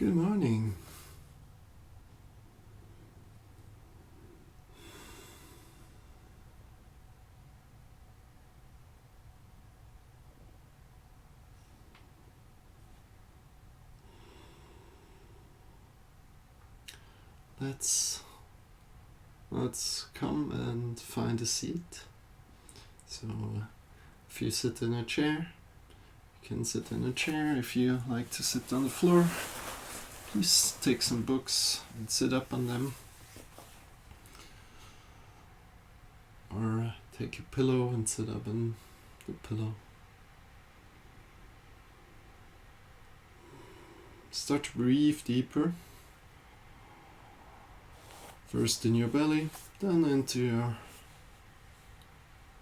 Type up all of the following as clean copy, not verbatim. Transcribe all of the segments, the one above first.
Good morning. Let's come and find a seat. So if you sit in a chair, you can sit in a chair. If you like to sit on the floor, please take some books and sit up on them. Or take a pillow and sit up on the pillow. Start to breathe deeper. First in your belly, then into your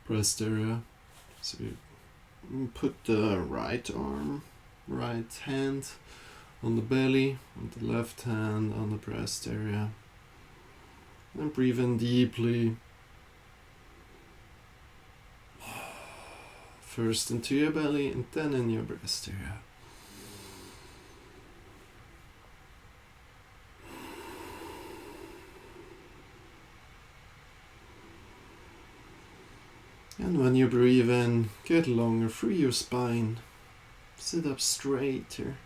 breast area. So you put the right hand on the belly, and the left hand on the breast area. And breathe in deeply. First into your belly and then in your breast area. And when you breathe in, get longer through your spine. Sit up straighter.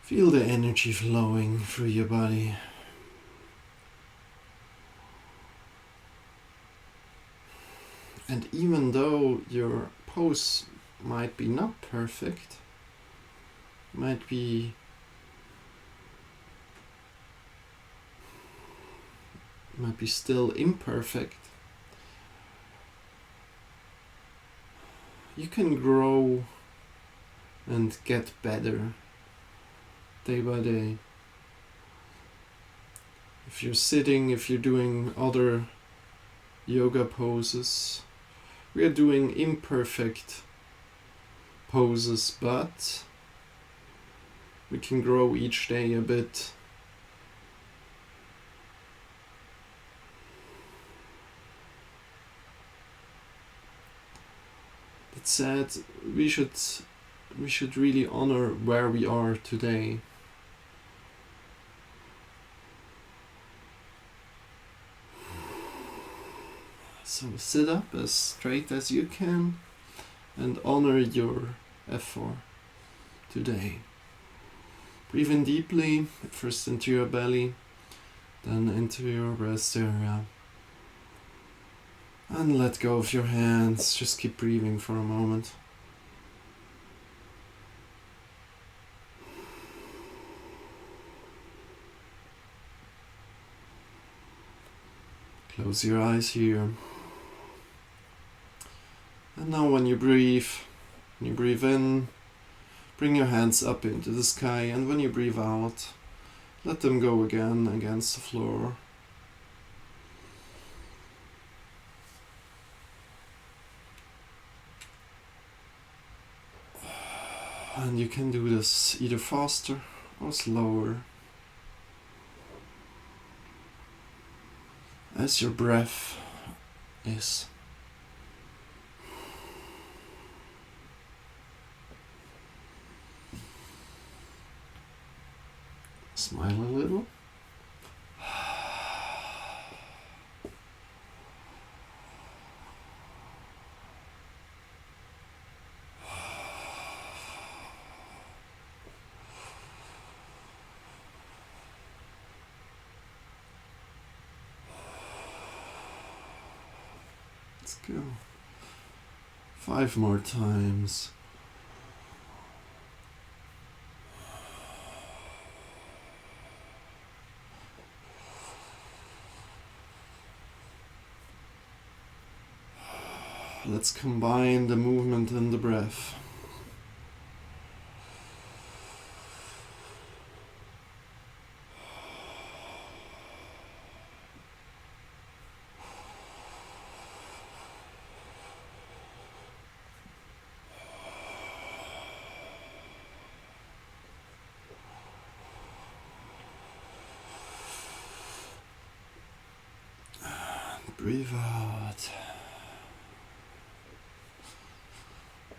Feel the energy flowing through your body. And even though your pose might be not perfect, might be still imperfect, you can grow and get better day by day. If you're sitting, if you're doing other yoga poses, we are doing imperfect poses, but we can grow each day a bit. That said, we should really honor where we are today. So sit up as straight as you can and honor your effort today. Breathe in deeply, first into your belly, then into your breast area. And let go of your hands, just keep breathing for a moment. Close your eyes here. And now when you breathe in, bring your hands up into the sky, and when you breathe out, let them go again against the floor. And you can do this either faster or slower, as your breath is. Smile a little. Let's go. 5 more times. Let's combine the movement and the breath. Breathe out.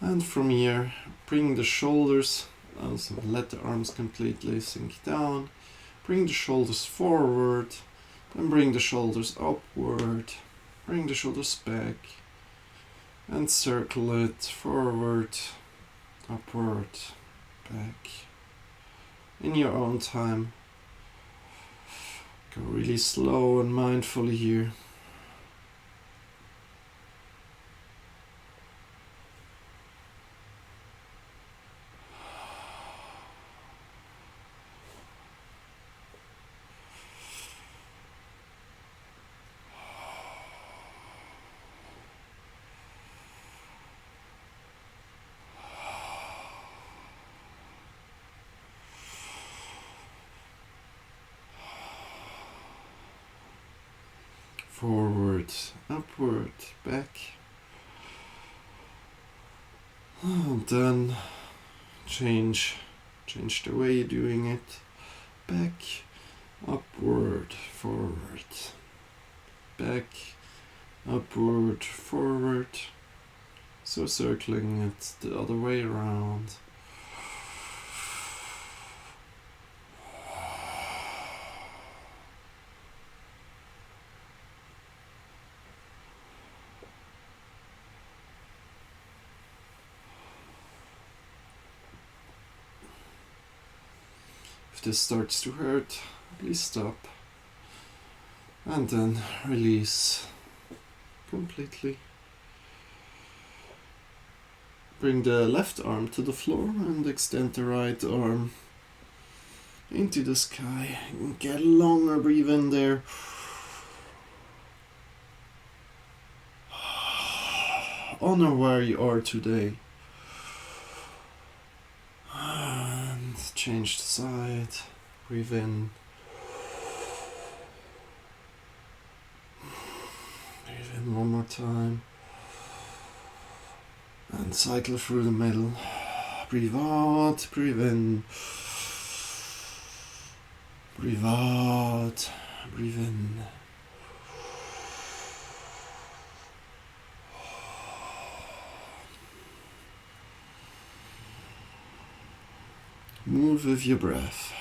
And from here, bring the shoulders Also, let the arms completely sink down. Bring the shoulders forward, then bring the shoulders upward, bring the shoulders back, and circle it forward, upward, back. In your own time. Go really slow and mindfully here. Forward, upward, back. And then change the way you're doing it. Back, upward, forward. Back, upward, forward. So circling it the other way around. If this starts to hurt, please stop. And then release completely. Bring the left arm to the floor and extend the right arm into the sky. Get longer, breathe in there. Honor where you are today. And change the side. Breathe in. Breathe in one more time. And cycle through the middle. Breathe out, breathe in. Breathe out, breathe in. Move with your breath.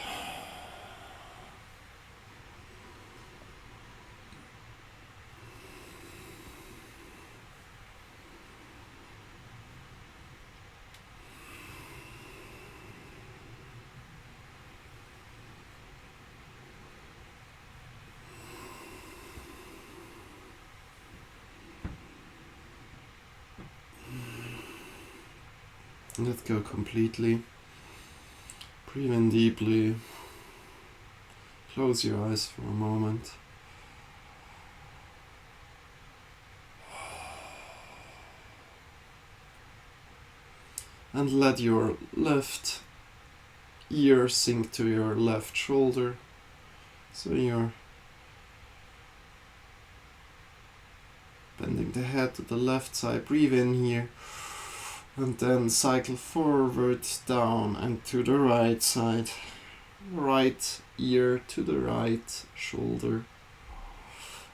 Let go completely. Breathe in deeply. Close your eyes for a moment. And let your left ear sink to your left shoulder. So you're bending the head to the left side. Breathe in here. And then cycle forward, down, and to the right side. Right ear to the right shoulder.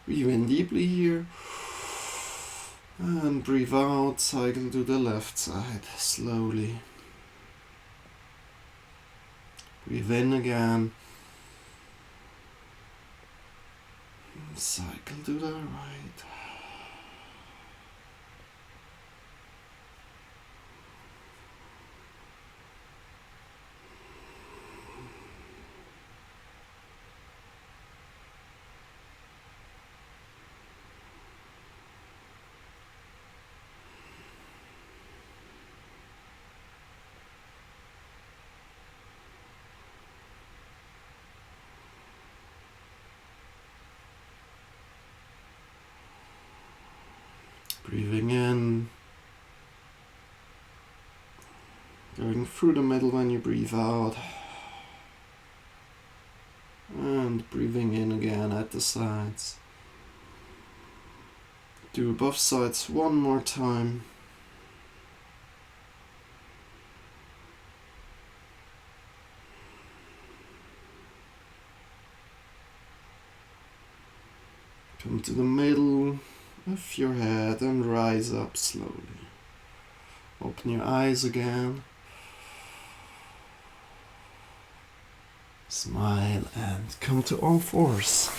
Breathe in deeply here. And breathe out, cycle to the left side, slowly. Breathe in again. Cycle to the right. Breathing in, going through the middle when you breathe out, and breathing in again at the sides. Do both sides one more time. Come to the middle of your head and rise up slowly. Open your eyes again. Smile and come to all fours.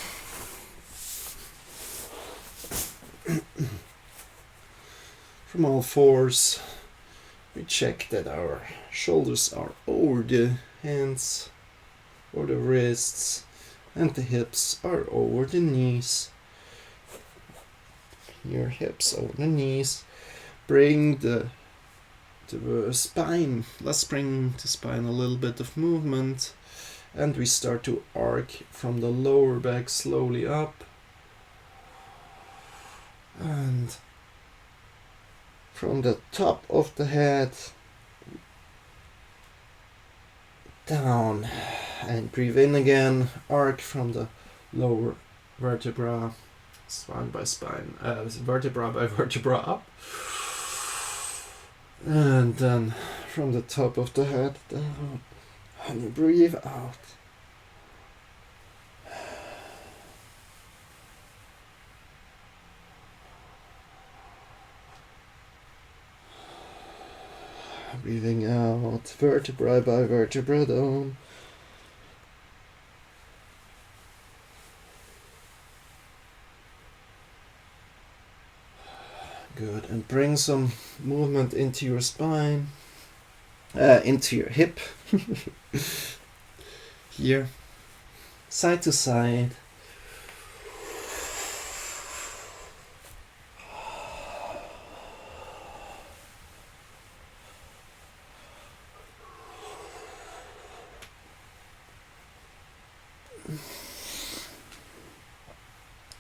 From all fours, we check that our shoulders are over the hands or the wrists, and the hips are over the knees. Your hips over the knees. Bring the spine. Let's bring the spine a little bit of movement, and we start to arc from the lower back slowly up, and from the top of the head down, and breathe in again, arc from the lower vertebra, spine by spine, vertebra by vertebra up, and then from the top of the head down, and breathe out. Breathing out, vertebra by vertebra down. Good, and bring some movement into your spine, into your hip. Here, side to side.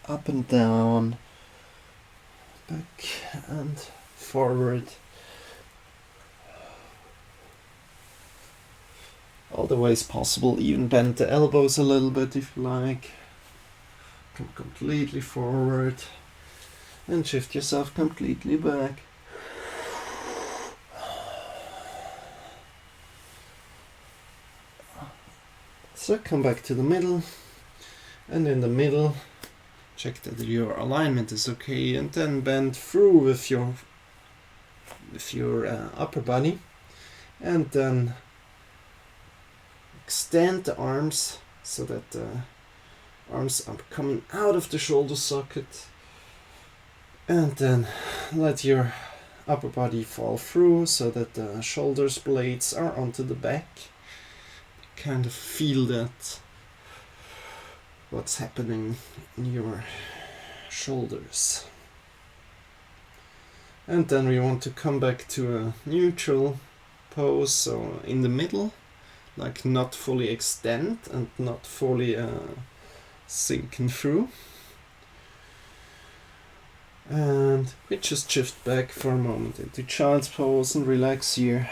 Up and down, back and forward, all the ways possible. Even bend the elbows a little bit if you like. Come completely forward and shift yourself completely back. So come back to the middle, and in the middle check that your alignment is okay, and then bend through with your upper body, and then extend the arms so that the arms are coming out of the shoulder socket, and then let your upper body fall through so that the shoulders blades are onto the back. Kind of feel that what's happening in your shoulders. And then we want to come back to a neutral pose, so in the middle, like not fully extend and not fully sinking through. And we just shift back for a moment into child's pose and relax here.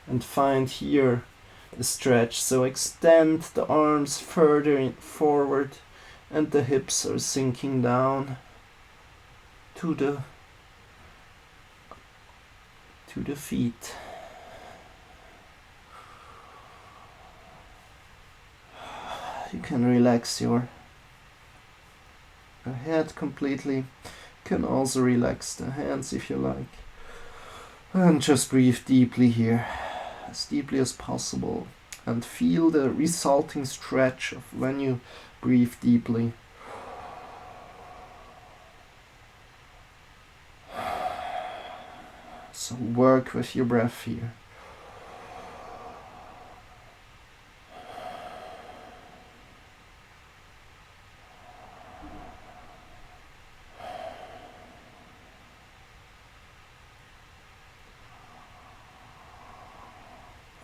And find here a stretch, so extend the arms further forward, and the hips are sinking down to the feet. You can relax your head completely. You can also relax the hands if you like, and just breathe deeply here, as deeply as possible, and feel the resulting stretch of when you breathe deeply. So work with your breath here.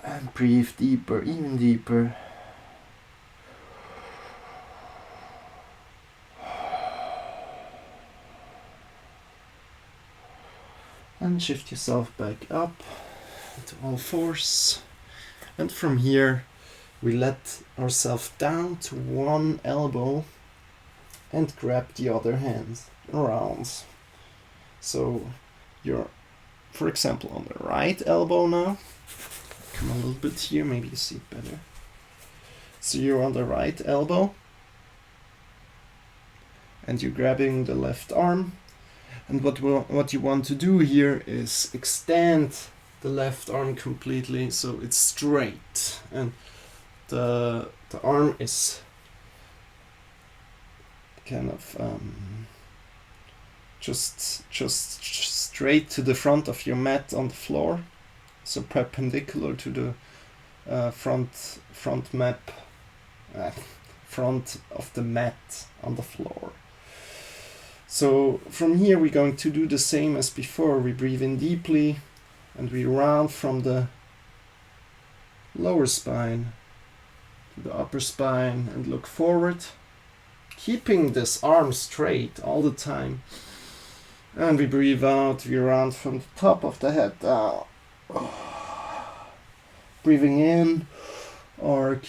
And breathe deeper, even deeper. And shift yourself back up to all fours. And from here, we let ourselves down to one elbow and grab the other hand around. So you're, for example, on the right elbow now. Come a little bit here, maybe you see it better. So you're on the right elbow, and you're grabbing the left arm. And what you want to do here is extend the left arm completely so it's straight, and the arm is kind of just straight to the front of your mat on the floor, so perpendicular to the front of the mat on the floor. So from here we're going to do the same as before. We breathe in deeply and we round from the lower spine to the upper spine and look forward, keeping this arm straight all the time. And we breathe out, we round from the top of the head down. Breathing in, arc.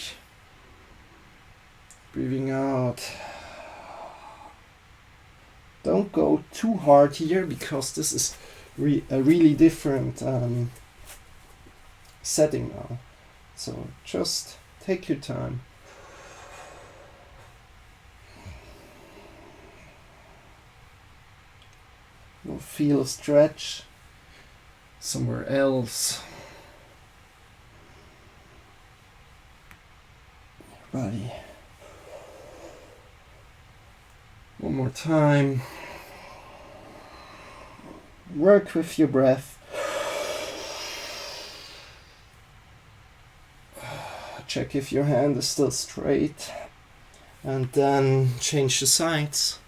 Breathing out. Don't go too hard here, because this is a really different setting now. So just take your time. You'll feel a stretch somewhere else. Your body. One more time. Work with your breath. Check if your hand is still straight. And then change the sides.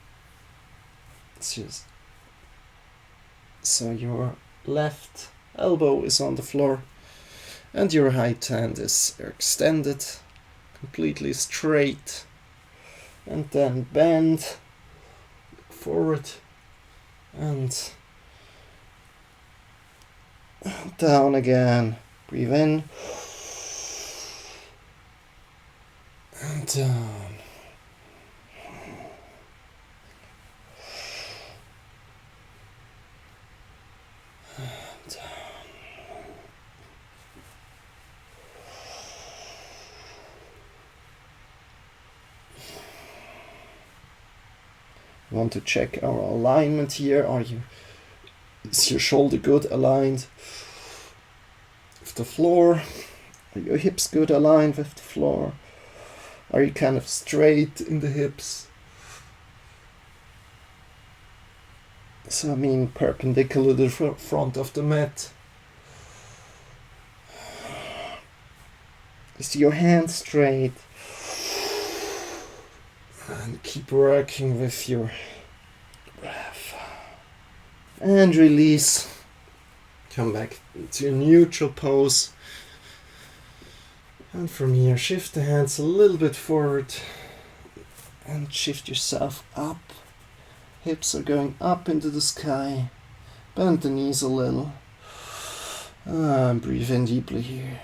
So your left elbow is on the floor and your right hand is extended, completely straight. And then bend forward and down again. Breathe in and down. And down. We want to check our alignment here. Is your shoulder good aligned with the floor? Are your hips good aligned with the floor? Are you kind of straight in the hips? So I mean perpendicular to the front of the mat. Is your hand straight? And keep working with your breath. And release. Come back to a neutral pose. And from here, shift the hands a little bit forward. And shift yourself up. Hips are going up into the sky. Bend the knees a little. And breathe in deeply here.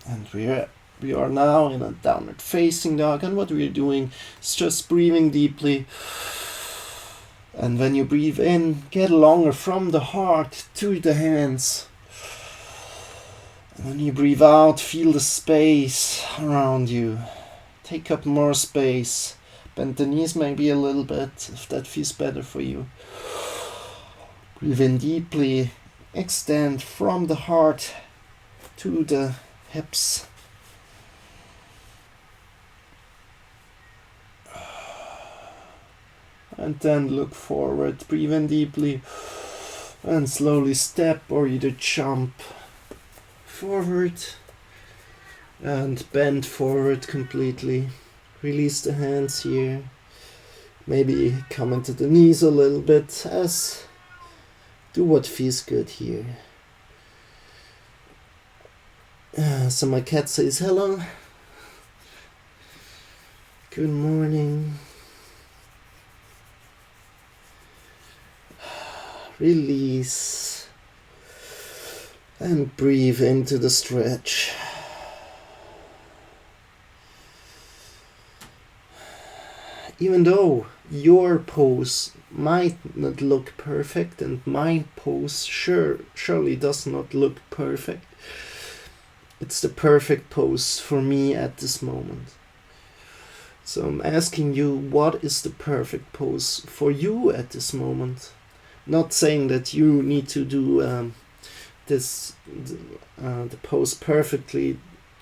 And we are now in a downward facing dog, and what we are doing is just breathing deeply. And when you breathe in, get longer from the heart to the hands. And when you breathe out, feel the space around you. Take up more space. Bend the knees maybe a little bit, if that feels better for you. Breathe in deeply. Extend from the heart to the hips. And then look forward, breathe in deeply, and slowly step or either jump forward and bend forward completely. Release the hands here. Maybe come into the knees a little bit, as do what feels good here. So my cat says hello. Good morning. Release and breathe into the stretch. Even though your pose might not look perfect and my pose surely does not look perfect, it's the perfect pose for me at this moment. So I'm asking you, what is the perfect pose for you at this moment? Not saying that you need to do the pose perfectly,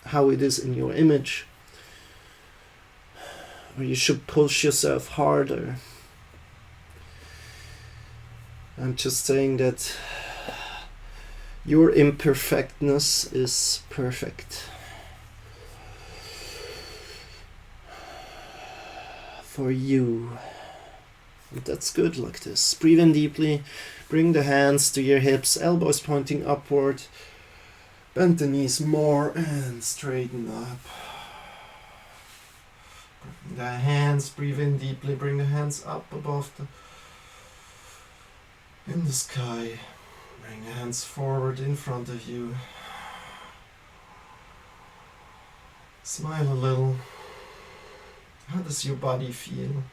how it is in your image, or you should push yourself harder. I'm just saying that your imperfectness is perfect for you. And that's good like this. Breathe in deeply. Bring the hands to your hips, elbows pointing upward. Bend the knees more and straighten up. Bring the hands, breathe in deeply. Bring the hands up above in the sky. Bring the hands forward in front of you. Smile a little. How does your body feel?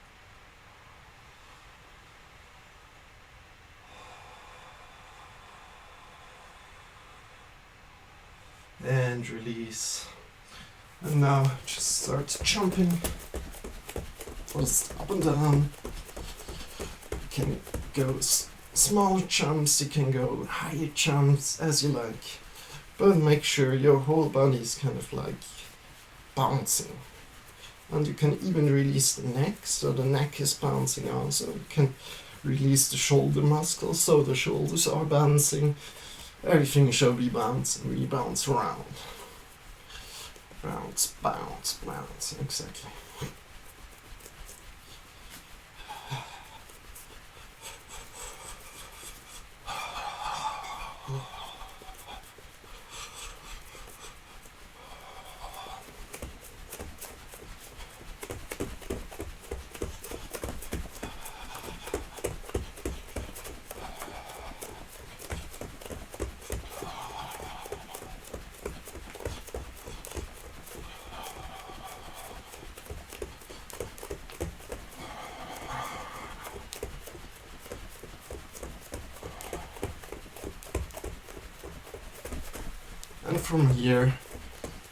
And release. And now just start jumping. First up and down. You can go small jumps, you can go higher jumps as you like. But make sure your whole body is kind of like bouncing. And you can even release the neck, so the neck is bouncing also. You can release the shoulder muscles, so the shoulders are bouncing. Everything should be bouncing, we bounce around. Bounce, bounce, bounce, exactly. And from here,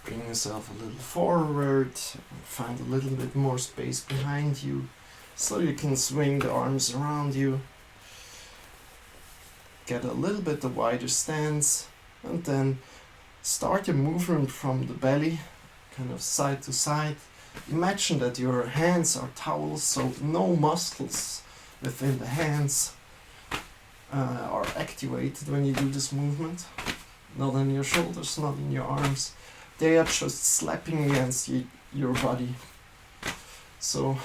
bring yourself a little forward, find a little bit more space behind you, so you can swing the arms around you. Get a little bit of wider stance, and then start your movement from the belly, kind of side to side. Imagine that your hands are towels, so no muscles within the hands are activated when you do this movement. Not in your shoulders, not in your arms. They are just slapping against your body. So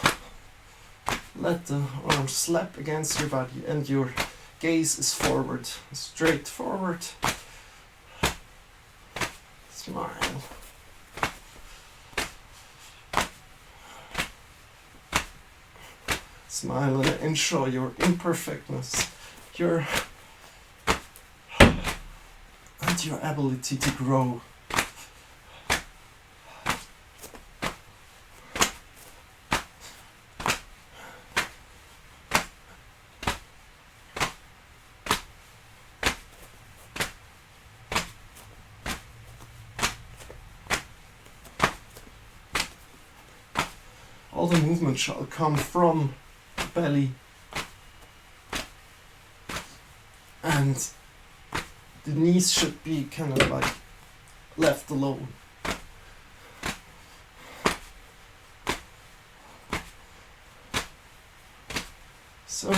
let the arms slap against your body and your gaze is forward, straight forward. Smile. Smile and enjoy your imperfectness, your ability to grow. All the movement shall come from the belly, and the knees should be kind of like left alone. So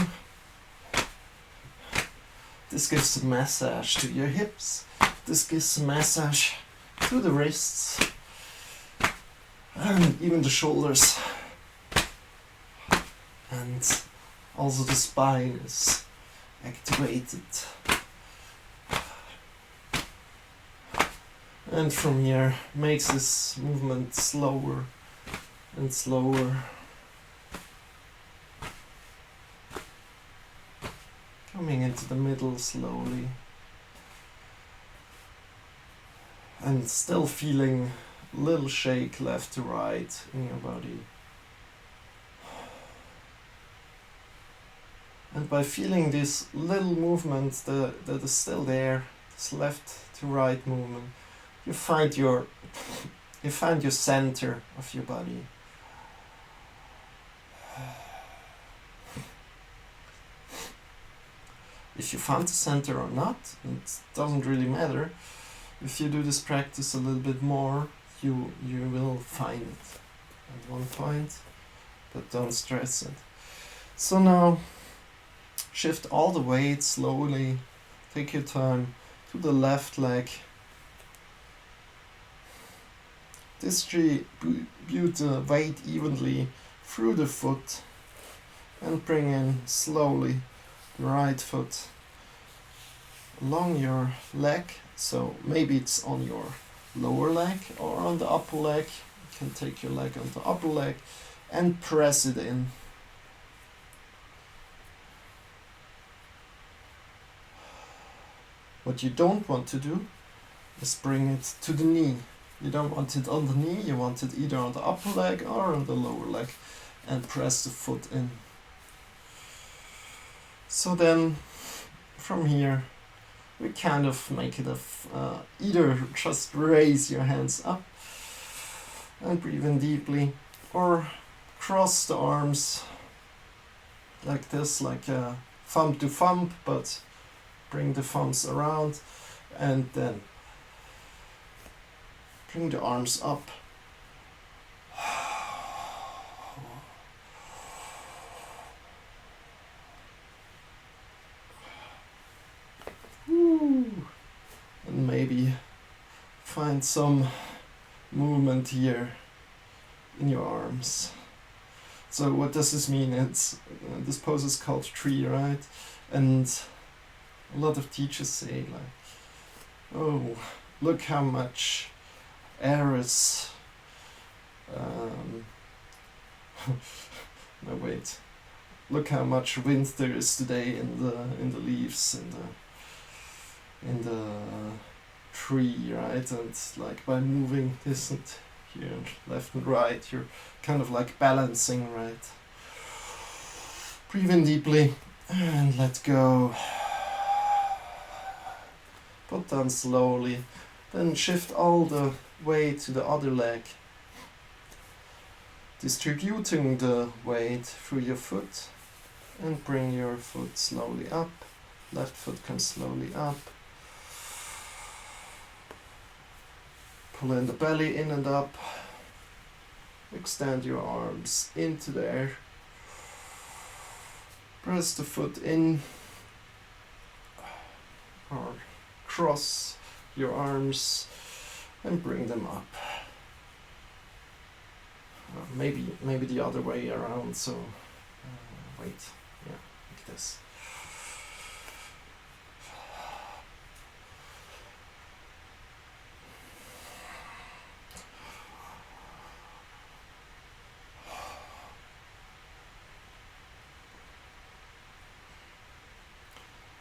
this gives a massage to your hips, this gives a massage to the wrists, and even the shoulders. And also the spine is activated. And from here, makes this movement slower and slower. Coming into the middle slowly. And still feeling a little shake left to right in your body. And by feeling this little movement that is still there, this left to right movement, you find your center of your body. If you found the center or not, it doesn't really matter. If you do this practice a little bit more, you will find it at one point, but don't stress it. So now, shift all the weight slowly, take your time, to the left leg. Distribute the weight evenly through the foot and bring in slowly the right foot along your leg. So maybe it's on your lower leg or on the upper leg. You can take your leg on the upper leg and press it in. What you don't want to do is bring it to the knee. You don't want it on the knee, you want it either on the upper leg or on the lower leg, and press the foot in. So then, from here, we kind of make it either just raise your hands up and breathe in deeply, or cross the arms like this, like a thumb to thumb, but bring the thumbs around, and then bring the arms up. And maybe find some movement here in your arms. So what does this mean? It's this pose is called tree, right? And a lot of teachers say like, oh, look how much air is no wait. Look how much wind there is today in the leaves in the tree, right? And like by moving this and here left and right, you're kind of like balancing, right? Breathe in deeply and let go. Put down slowly. Then shift all the weight to the other leg. Distributing the weight through your foot and bring your foot slowly up. Left foot comes slowly up. Pull in the belly in and up. Extend your arms into the air. Press the foot in or cross your arms and bring them up. Maybe the other way around, so wait, yeah, like this.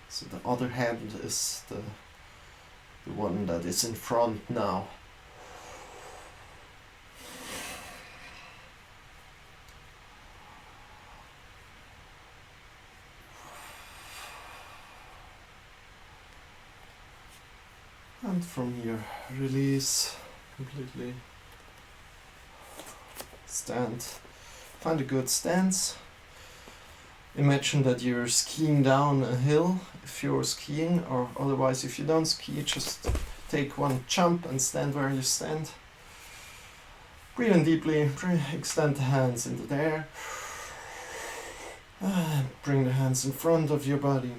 So the other hand is the one that is in front now. And from here, release completely. Stand. Find a good stance. Imagine that you're skiing down a hill if you're skiing, or otherwise if you don't ski, just take one jump and stand where you stand. Breathe in deeply, extend the hands into the air. And bring the hands in front of your body.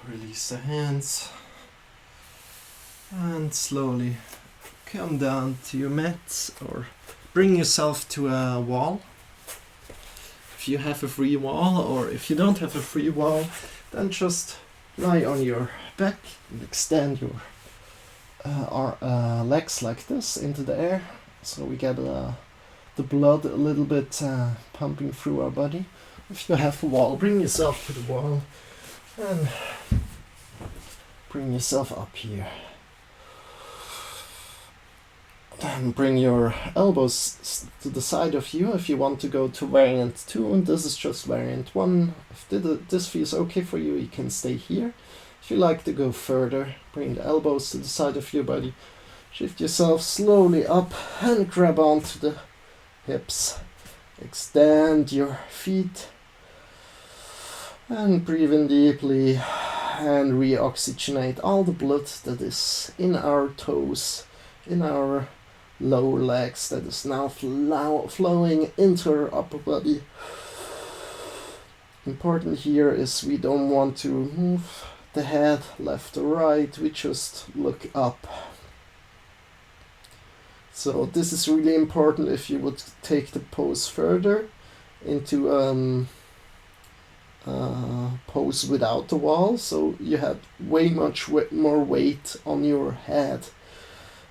Release the hands and slowly come down to your mat or bring yourself to a wall. If you have a free wall, or if you don't have a free wall, then just lie on your back and extend your legs like this into the air, so we get the blood a little bit pumping through our body. If you have a wall, bring yourself to the wall and bring yourself up here. Then bring your elbows to the side of you if you want to go to variant 2, and this is just variant 1. If this feels okay for you, you can stay here. If you like to go further, bring the elbows to the side of your body. Shift yourself slowly up and grab onto the hips. Extend your feet and breathe in deeply and reoxygenate all the blood that is in our toes, in our lower legs, that is now flowing into our upper body. Important here is we don't want to move the head left or right, we just look up. So this is really important if you would take the pose further into pose without the wall, so you have way much more weight on your head,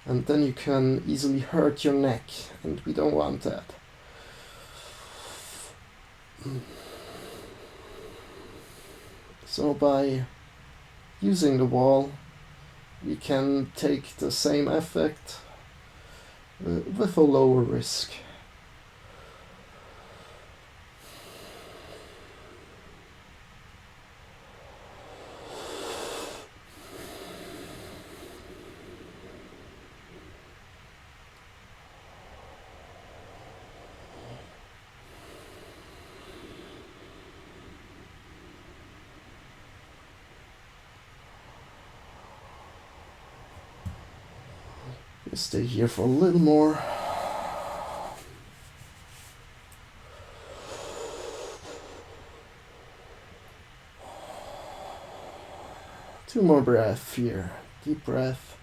and then you can easily hurt your neck, and we don't want that. So by using the wall, we can take the same effect with a lower risk. Stay here for a little more. Two more breaths here. Deep breath.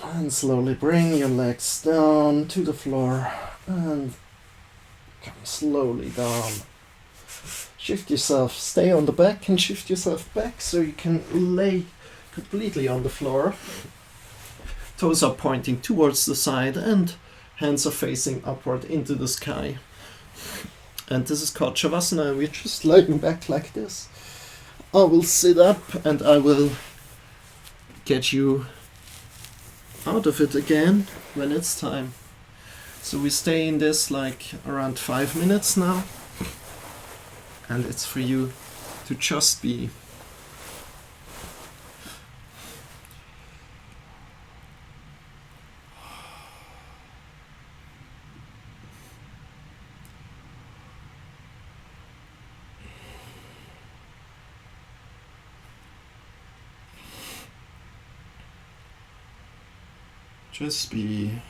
And slowly bring your legs down to the floor and come slowly down. Shift yourself, stay on the back and shift yourself back so you can lay completely on the floor. Toes are pointing towards the side and hands are facing upward into the sky. And this is called Shavasana. We're just laying back like this. I will sit up and I will get you out of it again when it's time. So we stay in this like around 5 minutes now, and it's for you to just be. Just be.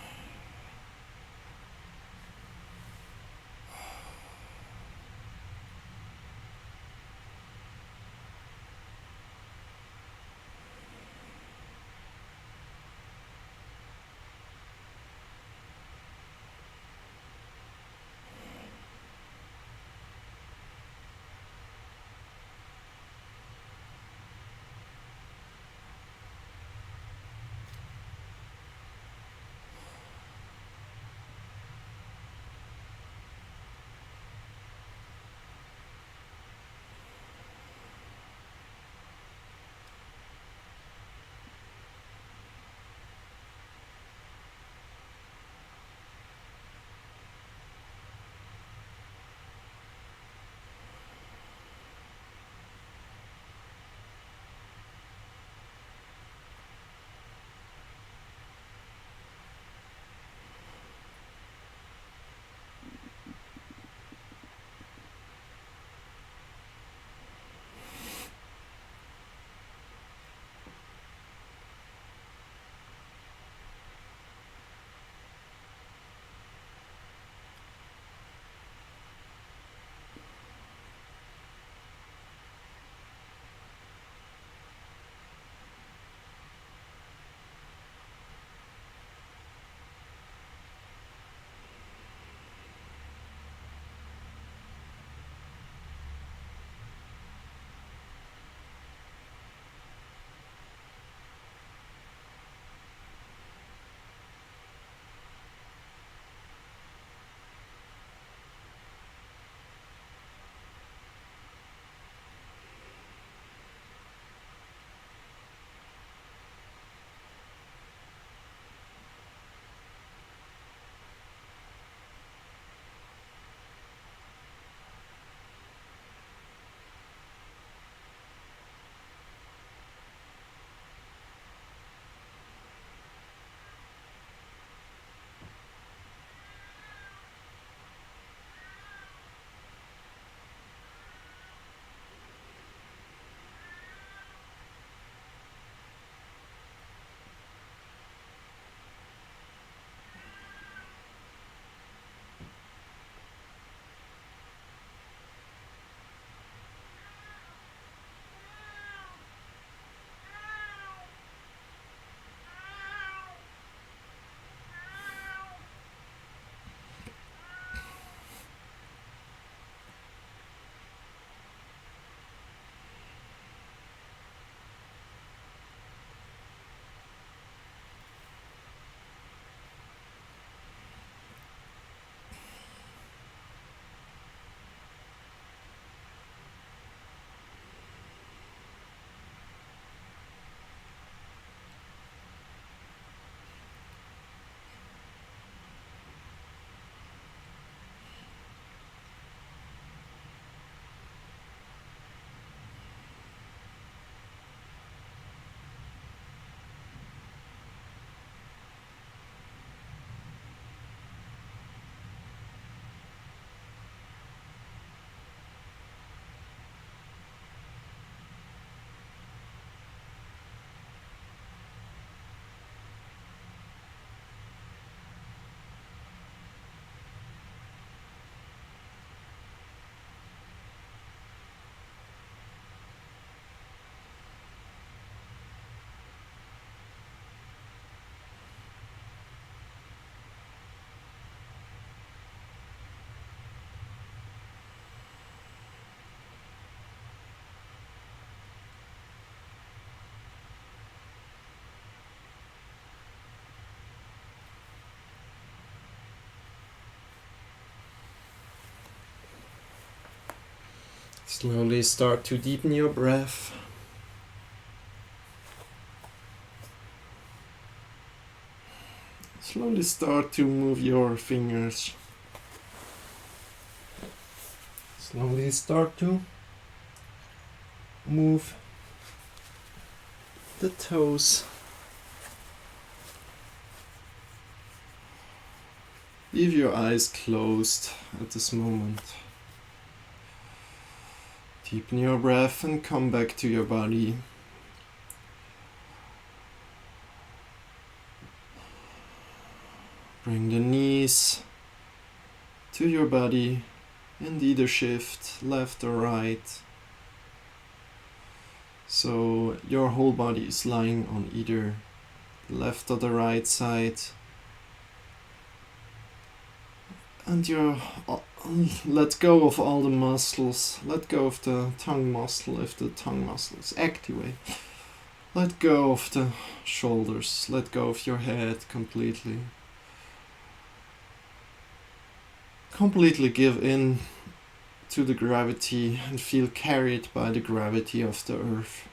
Slowly start to deepen your breath. Slowly start to move your fingers. Slowly start to move the toes. Leave your eyes closed at this moment. Deepen your breath and come back to your body. Bring the knees to your body and either shift left or right. So your whole body is lying on either the left or the right side. And let go of all the muscles. Let go of the tongue muscle if the tongue muscle is activate. Let go of the shoulders. Let go of your head completely. Completely give in to the gravity and feel carried by the gravity of the earth.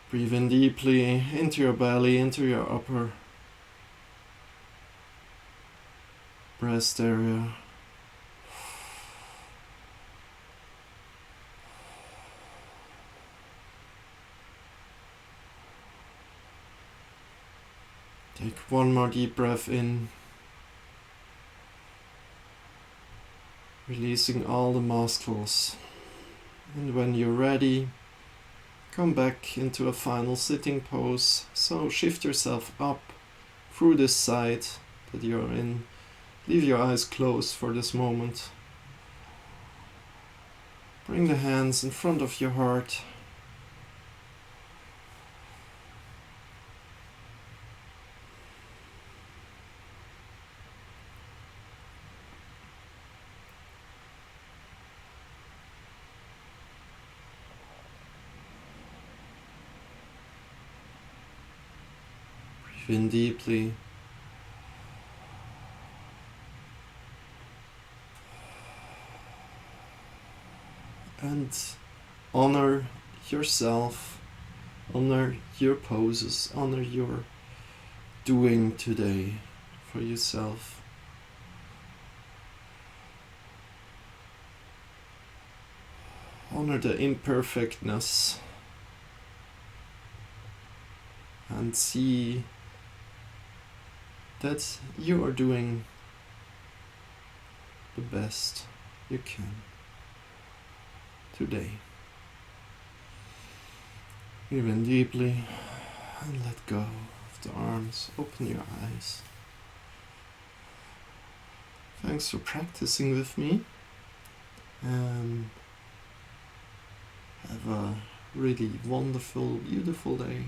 Breathe in deeply into your belly, into your upper breast area. Take one more deep breath in, releasing all the muscles. And when you're ready, come back into a final sitting pose. So shift yourself up through this side that you're in. Leave your eyes closed for this moment. Bring the hands in front of your heart. Breathe in deeply. And honor yourself, honor your poses, honor your doing today for yourself. Honor the imperfectness and see that you are doing the best you can today. Breathe in deeply and let go of the arms. Open your eyes. Thanks for practicing with me, and have a really wonderful, beautiful day.